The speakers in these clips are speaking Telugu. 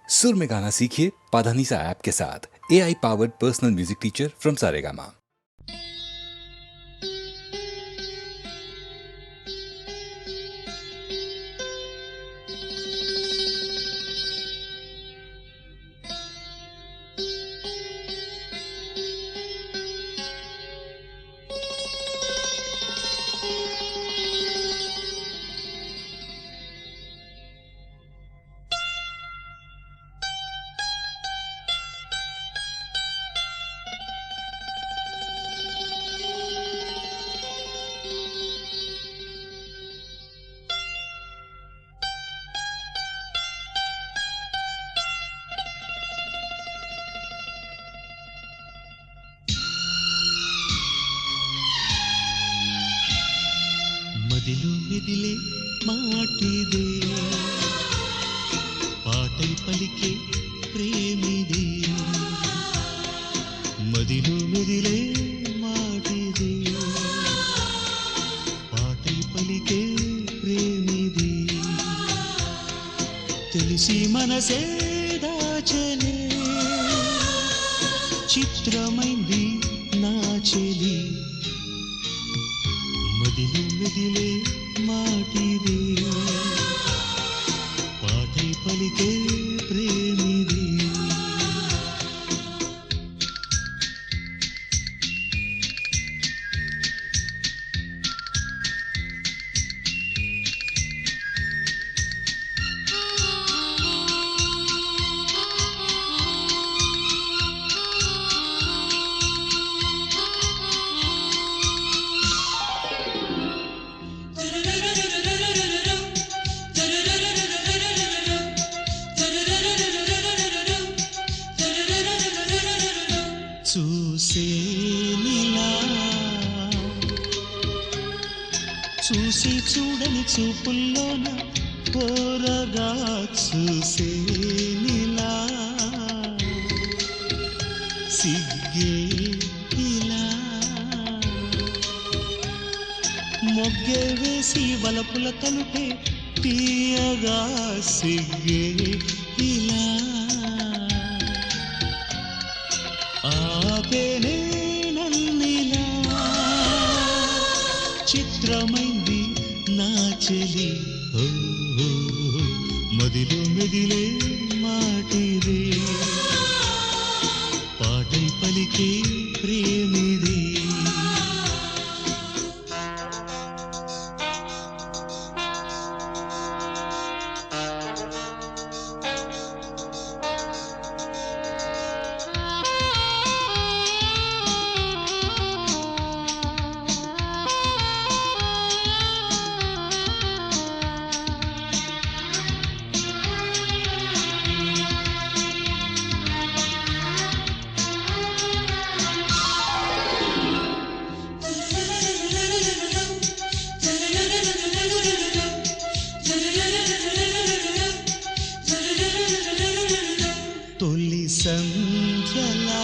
सुर में गाना सीखिए पाधानीसा ऐप के साथ। AI powered personal music teacher from Saregama. మదిలో మెదిలే మాటిదే, పాటై పలికే ప్రేమిదే. మదిలో మెదిలే మాటిదే, పాటై పలికే ప్రేమిదే. తెలిసి మనసే దాచలే, చిత్రమైంది నా చెలి. మదిలో మెదిలే మాటిదే, పాటై పలికే ప్రేమిదే. చూసేనిలా చూసి చూడని చూపుల్లోన కోరగా చూసేనిలా సిగ్గే ఇలా మొగ్గే వేసి వలపుల తలుపే తీయగా సిగ్గే ఇలా ఆపేనే నన్నిలా. చిత్రమైంది నా చెలి. మదిలో మెదిలే మాటిదే, పాటై పలికే ప్రేమిదే. తొలి సంధ్యలా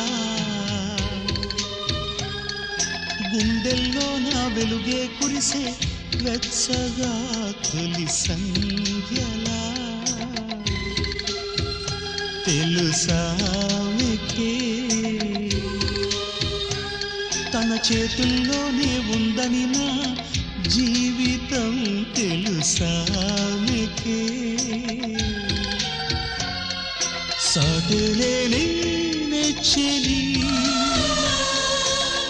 గుండెల్లో నా వెలుగే కురిసే వెచ్చగా. తొలి సంధ్యలా తెలుసామెకే తన చేతుల్లోనే ఉందని నా జీవితం. తెలుసామెకే సాటలేని నెచ్చలి.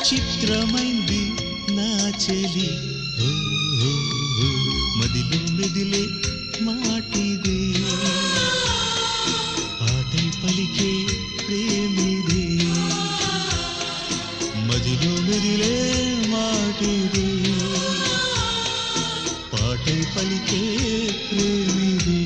చిత్రమైంది నా చెలి. మదిలో మెదిలే మాటిదే, పాటై పలికే ప్రేమిదే. మదిలో మెదిలే మాటిదే, పాటై పలికే ప్రేమిదే.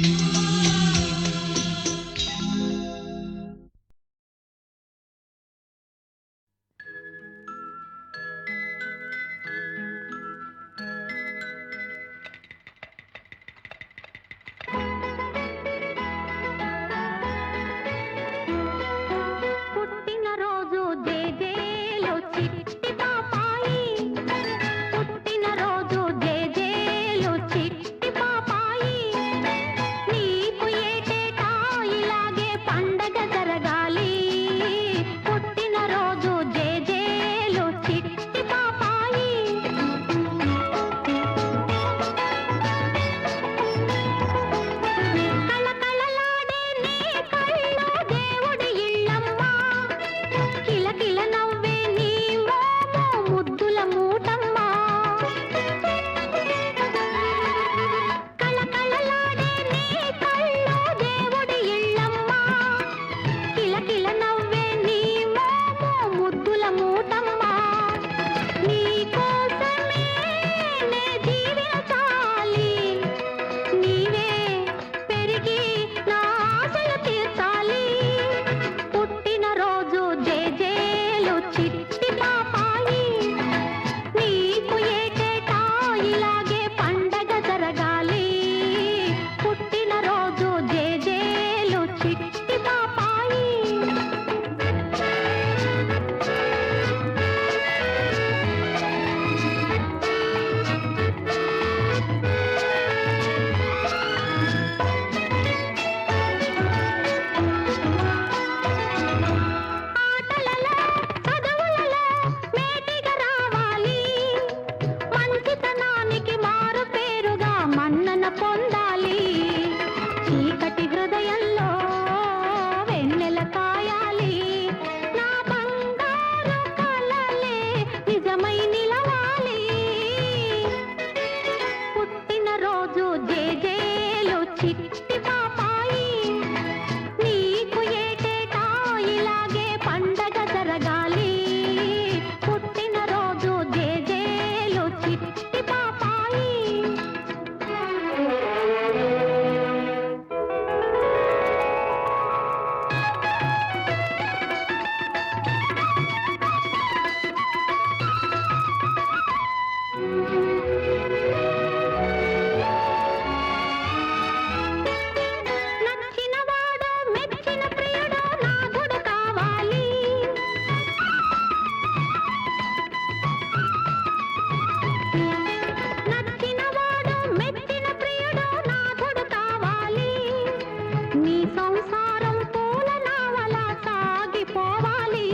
సంసారం పూల నావలా సాగిపోవాలి.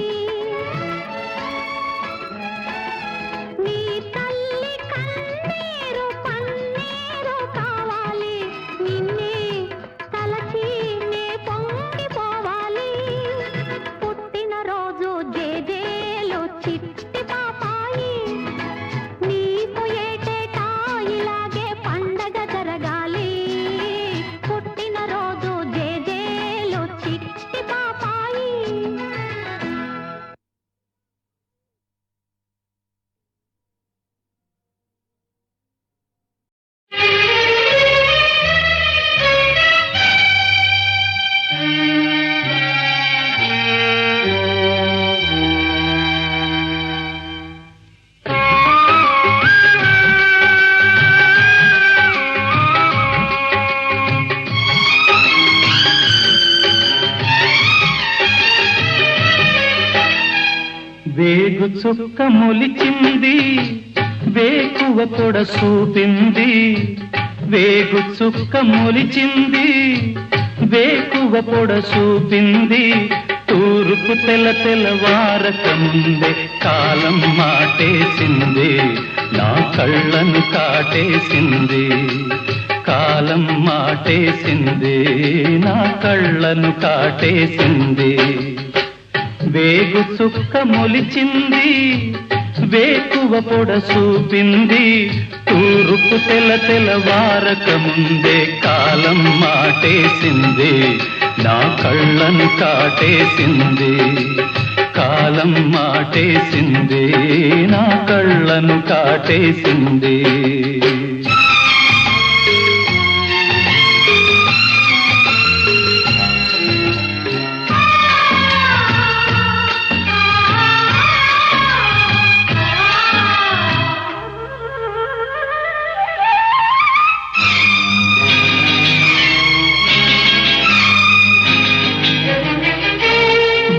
నీ తల్లి కన్నీరు పన్నీరు కావాలి. నిన్నే తలచి నే పొంగిపోవాలి. పుట్టినరోజు జేజేలు చిట్టి పాపాయి, నీకు ఏటేటా ఇలాగే పండగ జరగాలి. పుట్టినరోజు జేజేలు చిట్టి పాపాయి. వేగు చుక్క మొలిచింది, వేకువ పొడ చూపింది. వేగు చుక్క మొలిచింది, వేకువ పొడ చూపింది. తూర్పు తెల్లవారక ముందే కాలం మాటేసింది, నా కళ్ళను కాటేసింది. కాలం మాటేసింది, నా కళ్ళను కాటేసింది. వేగు చుక్క మొలిచింది, వేకువ పొడ చూపింది. తూర్పు తెల్లవారక ముందే కాలం మాటేసింది, నా కళ్ళను కాటేసింది. కాలం మాటేసింది, నా కళ్ళను కాటేసింది.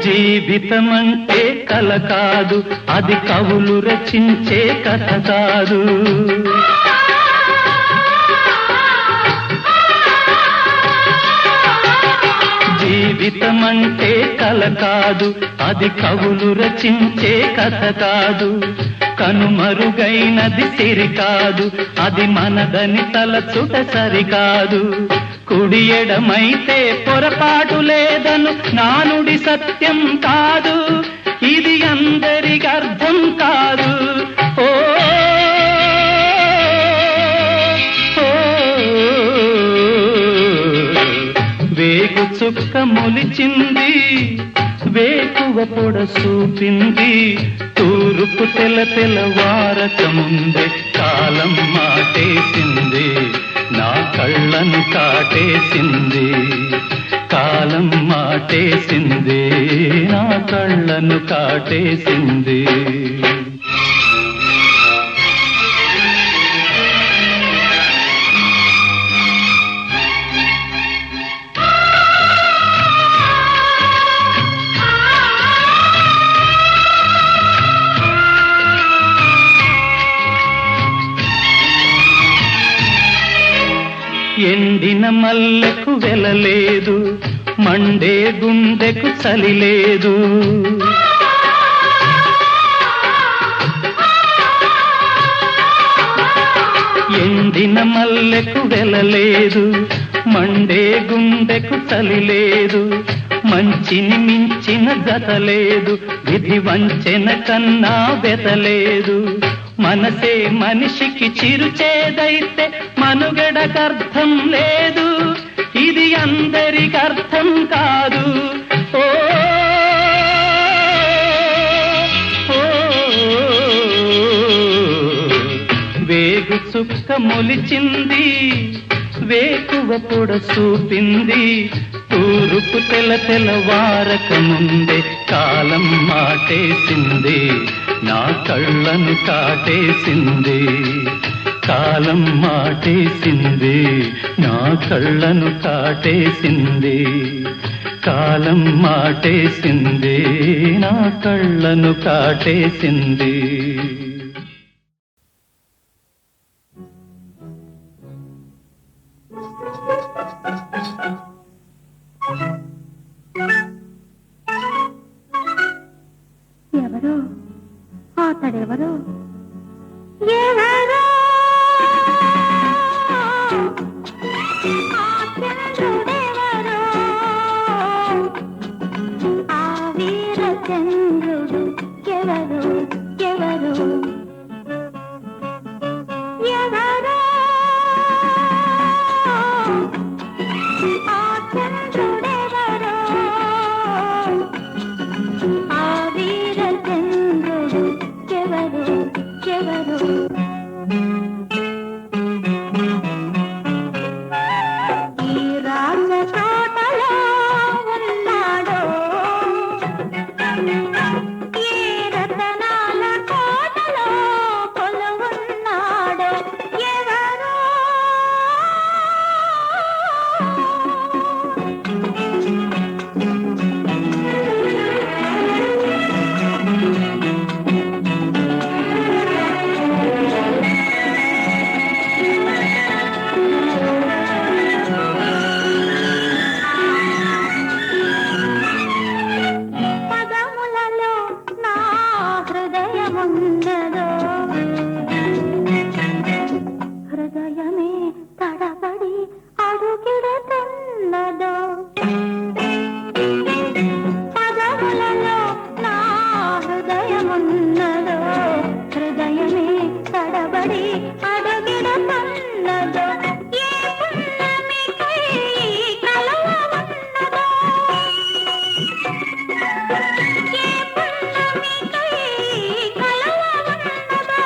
జీవితమంటే కల కాదు, అది కవులు రచించే కథ కాదు. జీవితమంటే కల కాదు, అది కవులు రచించే కథ కాదు. కనుమరుగైనది సిరి కాదు, అది మనదని తలచుట సరికాదు. కుడి ఎడమైతే పొరపాటు లేదను నానుడి సత్యం కాదు, ఇది అందరికి అర్థం కాదు. ఓ వేగు చుక్క మొలిచింది, వేకువ పొడ చూపింది. తూర్పు తెల్లవారక ముందే కాలం మాటేసింది, నా కళ్ళను కాటేసింది. కాలం మాటేసింది, నా కళ్ళను కాటేసింది. ఎండిన మల్లెకు వెలలేదు, మండే గుండెకు చలి లేదు. ఎండిన మల్లెకు వెలలేదు, మండే గుండెకు చలి లేదు. మంచిని మించిన జత లేదు, విధి వంచెన కన్నా బెతలేదు. మనసే మనిషికి చిరుచేదైతే మనుగడకర్థం లేదు, ఇది అందరికి అర్థం కాదు. ఓ వేగు చుక్క మొలిచింది, వేకువ పొడ చూపింది. తూర్పు తెల్లవారక ముందే కాలం మాటేసింది, నా కళ్ళను కాటేసింది. కాలం మాటేసింది, నా కళ్ళను కాటేసింది. కాలం మాటేసింది, నా కళ్ళను కాటేసింది. Thank you. ఎవరు అతడెవరు ఎవరు ఆ చంద్రుడెవరు ఆ వీర చంద్రుడు ఎవరు ఎవరు ఎవరు ఆ చంద్రుడెవరు ఆ వీర చంద్రుడు ఎవరు ఎవరు ఈ రాజ తోటలో ఉన్నాడో ఏ రతనాల కోటలో కొలువున్నాడో ఎవరు పదములలో నా హృదయమున్నదో హృదయమే తడబడి అడుగిడుతున్నదో పదములలో నా హృదయమున్నదో హృదయమే తడబడి అడుగిడుతున్నదో ఏ పున్నమికై కలవ ఉన్నదో ఏ పున్నమికై కలవ ఉన్నదో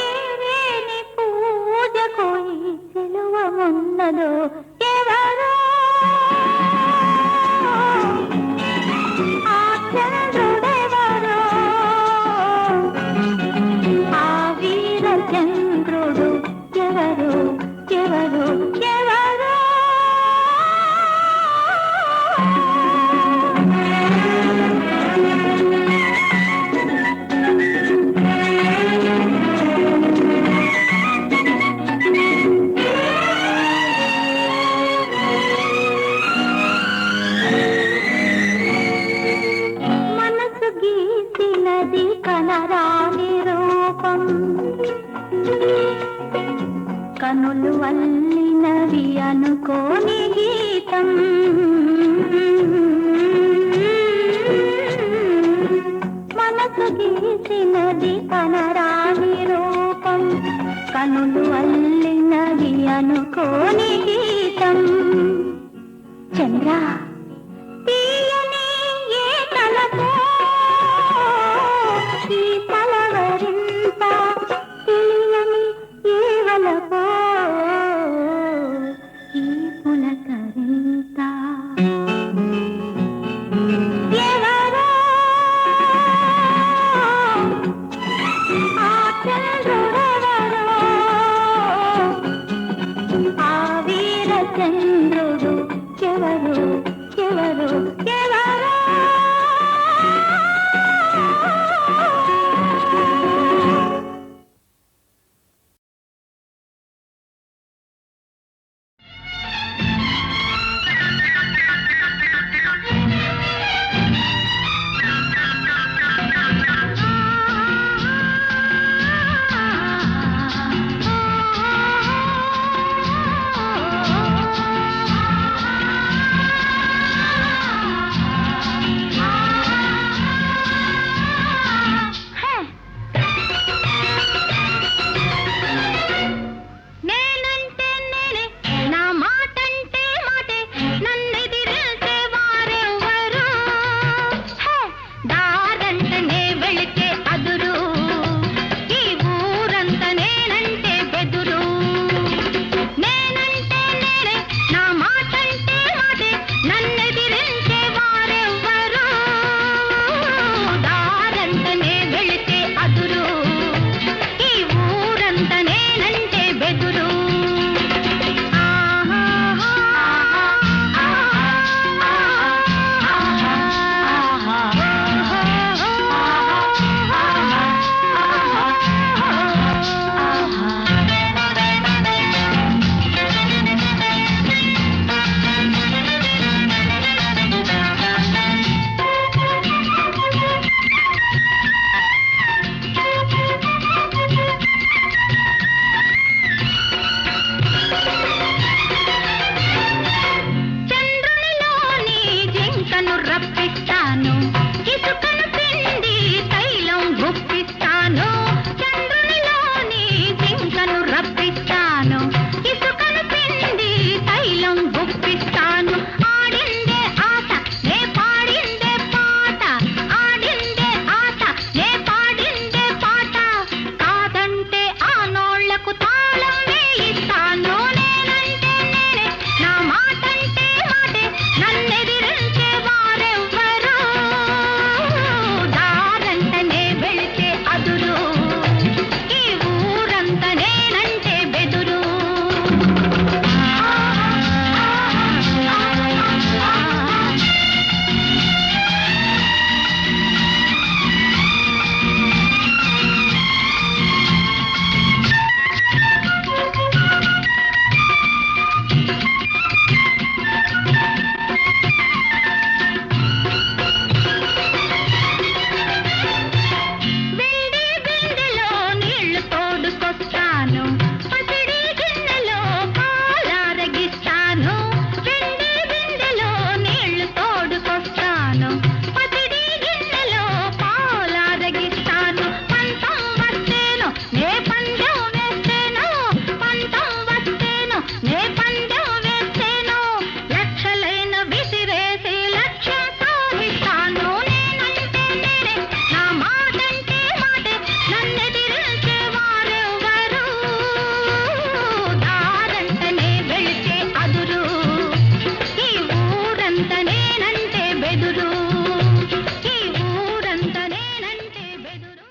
ఏ రేని పూజకు ఈ సిలువ ఉన్నదో ఎవరో ఆ చంద్రుడెవరో ఆ వీర చంద్రుడు ఎవరు ఎవరు ఎవరు మనసు గీసినది కనరాని రూపం కనులు వల్లినవి అనుకోని గీతం మనసు గీసినది కనరాని రూపం కనులు వల్లినవి అనుకోని గీతం చంద్ర తీయని ఏ తలపో ఈ తలవరింత తెలియని ఏ వలపో ఈ పులకరింత ఎవరో ఆ చంద్రుడెవరో ఆ వీర పసిడి గిన్నెలో పాలారగిస్తాను పంతం వస్తేను నే పందెం వేస్తేను పంతం వస్తేను నే పందెం వేస్తేను లక్షలైన విసిరేసి లక్ష్యం సాధిస్తాను నేనంటే నేనే నా మాటంటే మాటే నన్నెదిరించే వారెవ్వరు దారంటనే వెళితే అదురు ఈ ఊరంత నేనంటే బెదురు ఈ ఊరంత నేనంటే బెదురు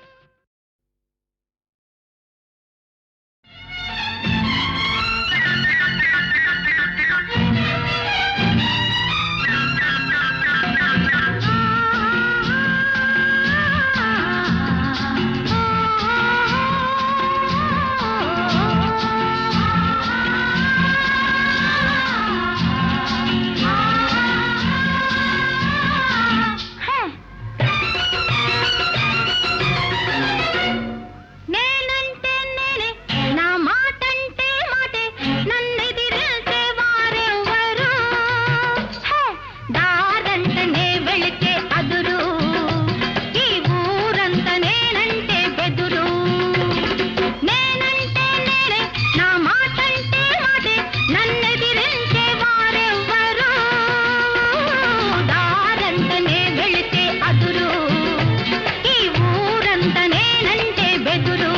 నేనంటే నేనే నా మాటంటే మాటే నన్నెదిరించే వారెవ్వరు దారంటనే వెళితే అదురు ఈ ఊరంత నేనంటే బెదురు నేనంటే నేనే నా మాటంటే మాటే నన్నెదిరించే వారెవ్వరు దారంటనే వెళితే అదురు ఈ ఊరంత నేనంటే బెదురు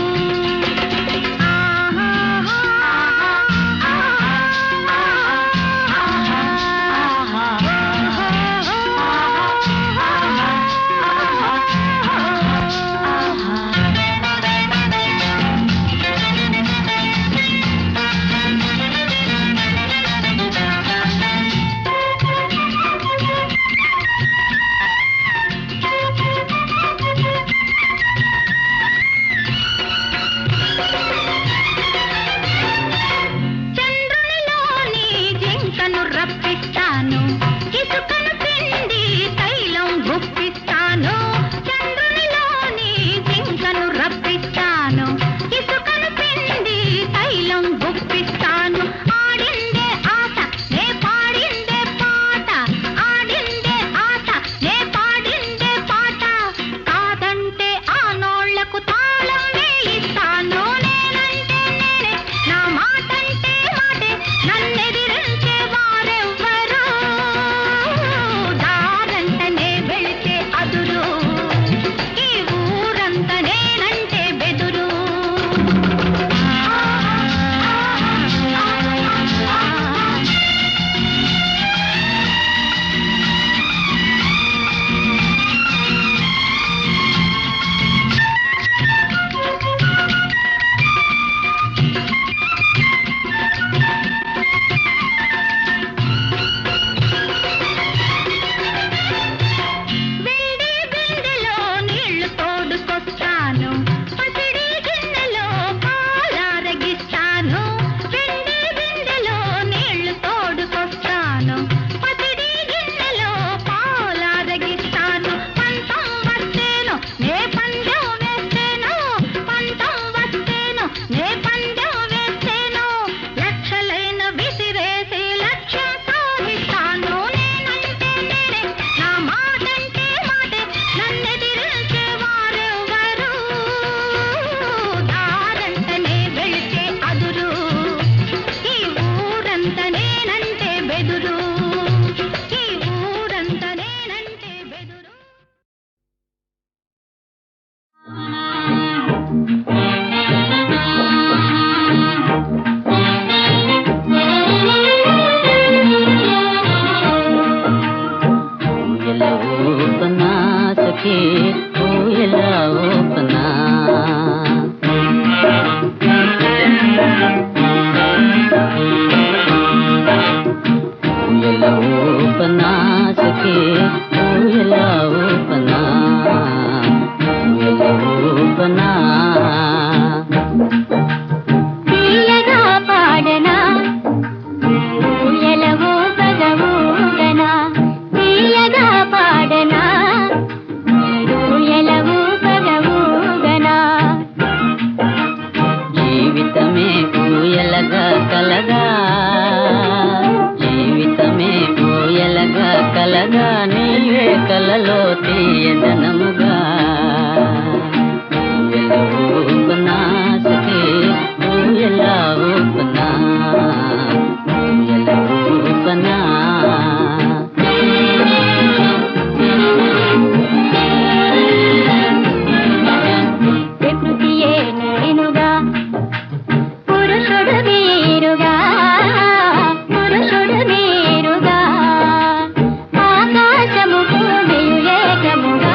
చంద్రునిలోని జింకను రప్పిస్తాను ఇసుకను పిండి తైలం గుప్పిస్తాను చంద్రునిలోని జింకను రప్పిస్తాను ఇసుకను పిండి తైలం గుప్పిస్తాను ఆడిందే ఆట నే పాడిందే పాట ఆడిందే ఆట నే పాడిందే పాట కాదంటే ఆ నోళ్లకు తాళం వేయిస్తాను నేనంటే నేనే నా మాటంటే మాటే నన్నెదిరించే వారెవ్వరు దారంటనే వెళితే అదురు ఈ ఊరంత నేనంటే బెదురు వెండి బిందెలో నీళ్లు తోడుకొస్తాను పసిడి గిన్నెలో పాలారగిస్తాను వెండి బిందెలో నీళ్లు తోడుకొస్తాను పసిడి గిన్నెలో పాలారగిస్తాను పంతం వస్తేను నే పందెం వేస్తేను పంతం వస్తేను నే పందెం వేస్తేను లక్షలైన విసిరేసి లక్ష్యం సాధిస్తాను నేనంటే నేనే నా మాటంటే మాటే నన్నెదిరించే వారెవ్వరు దారంటనే వెళితే అదురు ఈ ఊరంత నేనంటే బెదురు ఈ ఊరంత నేనంటే బెదురు ఊయల ఊపనా సఖీ ఊయల ఊపనా ఊయల ఊపనా సఖీ ఊయల ఊపనా ఊయల ఊపనా తీయగా పాడనా ఊయల ఊపగ ఊగనా తీయగా పాడనా ఊయల ఊపగ ఊగనా తీయదనముగా ఊయల ఊపనా సఖీ ఊయల ఊపనా ఊయల ఊపనా ప్రకృతియే నేనుగా పురుషుడు వీరుగా పురుషుడు వీరుగా ఆకాశము భూమియు ఏకముగా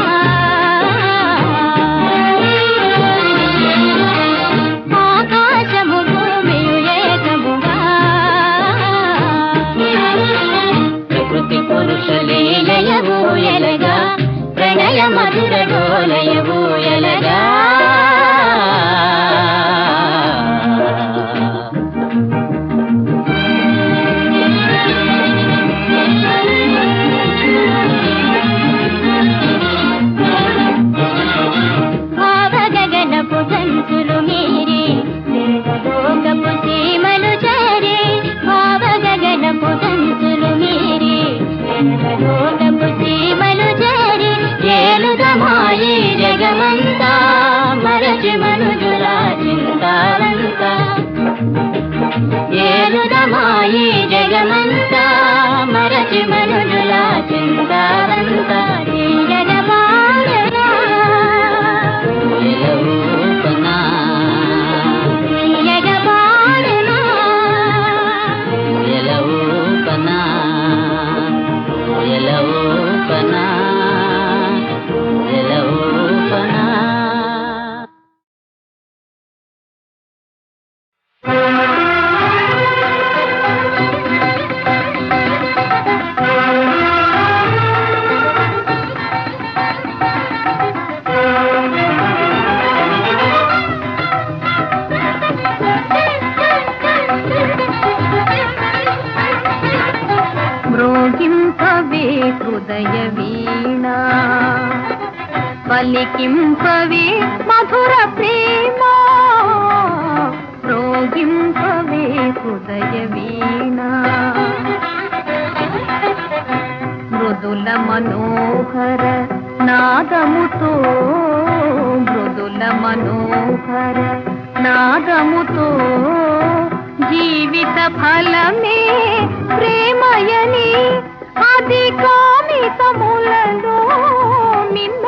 ఆకాశము భూమియు ఏకముగా ప్రకృతి పురుషలీలయవు ఎలగా ప్రణయ మధుర డోలయవు ఎలగా భావగగనపు తంతులు మీరి దేవలోకపు సీమలు చేరి భావగగనపు తంతులు మీరి దేవలోకపు సీమలు చేరి ఏలుదమాయి జగమంతా మరచి మనుజుల చింతావంతా ఏలుదమాయి జగమంతా మరచి మనుజుల చింతావంతా తీయగబాలనా ఊయల ఊపనా తీయగబాలనా ఊయల ఊపనా ఊయల ఊపనా ఊయల ఊపనా మ్రోగింపవే హృదయ వీణా పలికింపవే మధుర ప్రేమ మ్రోగింపవే హృదయ వీణా మృదుల మనోహర నాదముతో మృదుల మనోహర నాదముతో జీవిత ఫలమే ప్రేమయని అది కామితములలో నిన్న